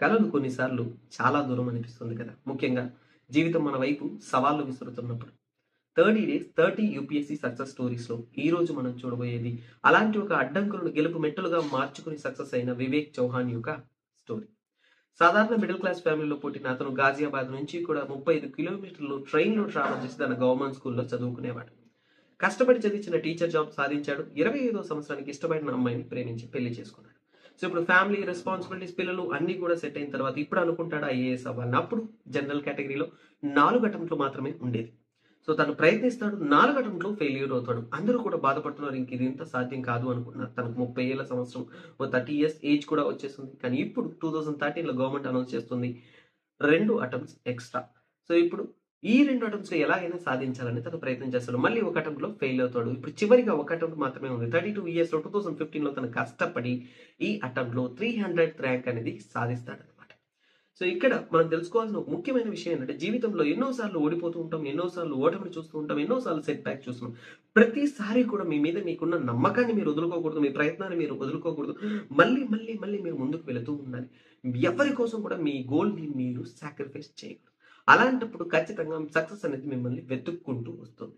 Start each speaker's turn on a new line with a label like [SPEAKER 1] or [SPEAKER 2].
[SPEAKER 1] కలలు కొన్నిసార్లు చాలా దూరం అనిపిస్తుంది కదా! ముఖ్యంగా జీవితం మన వైపు సవాళ్లు విసురుతున్నప్పుడు. 30 డేస్ 30 యూపీఎస్సీ సక్సెస్ స్టోరీస్‌లో ఈరోజు మనం చూడబోయేది అలాంటి ఒక అడ్డంకులను గెలుపు మెట్టులుగా మార్చుకొని సక్సెస్ అయిన వివేక్ చౌహాన్ యొక్క స్టోరీ. సాధారణ మిడిల్ క్లాస్ ఫ్యామిలీలో పుట్టిన అతను గాజియాబాద్ నుంచి కూడా 35 కిలోమీటర్లు ట్రైన్‌లో ట్రావెల్ చేసి తన గవర్నమెంట్ స్కూల్‌లో చదువుకునేవాడు. కష్టపడి చదివించిన టీచర్ జాబ్ సాధించాడు. 25వ సంవత్సరానికి ఇష్టపడిన అమ్మాయిని ప్రేమించి పెళ్లి చేసుకున్నాడు. సో ఇప్పుడు ఫ్యామిలీ రెస్పాన్సిబిలిటీస్ పిల్లలు అన్నీ కూడా సెట్ అయిన తర్వాత ఇప్పుడు అనుకుంటాడు ఐఏఎస్ అవ్వాలని. అప్పుడు జనరల్ కేటగిరీలో 4 అటెంప్ట్‌లు మాత్రమే ఉండేది. సో తను ప్రయత్నిస్తాడు. 4 అటెంప్ట్‌లో ఫెయిల్యూర్ అవుతాడు. అందరూ కూడా బాధపడుతున్నారు. ఇంక ఇది ఇంత సాధ్యం కాదు అనుకున్నారు. తనకు 30 ఏళ్ల సంవత్సరం, ఓ 30 ఇయర్స్ ఏజ్ కూడా వచ్చేసింది. కానీ ఇప్పుడు 2013లో గవర్నమెంట్ అనౌన్స్ చేస్తుంది 2 అటెంప్ట్స్ ఎక్స్‌ట్రా. సో ఇప్పుడు ఈ 2 అటెంప్ట్స్‌లో ఎలాగైనా సాధించాలని తను ప్రయత్నం చేస్తాడు. మళ్ళీ ఒక అటెంప్ట్‌లో ఫెయిల్ అవుతాడు. ఇప్పుడు చివరిగా ఒక అటెంప్ట్ మాత్రమే ఉంది. 32 ఇయర్స్‌లో 2015లో తను కష్టపడి ఈ అటెంప్ట్‌లో 300థ్ ర్యాంక్ అనేది సాధిస్తాడనమాట. సో ఇక్కడ మనం తెలుసుకోవాల్సిన ఒక ముఖ్యమైన విషయం ఏంటంటే జీవితంలో ఎన్నో సార్లు ఓడిపోతూ ఉంటాం. ఎన్నో సార్లు ఓటమిని చూస్తూ ఉంటాం. ఎన్నో సార్లు సెట్ బ్యాక్ చూస్తున్నాం. ప్రతిసారి కూడా మీ మీద మీకున్న నమ్మకాన్ని మీరు వదులుకోకూడదు. మీ ప్రయత్నాన్ని మీరు వదులుకోకూడదు. మళ్ళీ మీరు ముందుకు వెళుతూ ఉండాలి. ఎవరి కోసం కూడా మీ గోల్‌ని మీరు సాక్రిఫైస్ చేయకూడదు. అలాంటప్పుడు ఖచ్చితంగా సక్సెస్ అనేది మిమ్మల్ని వెతుక్కుంటూ వస్తుంది.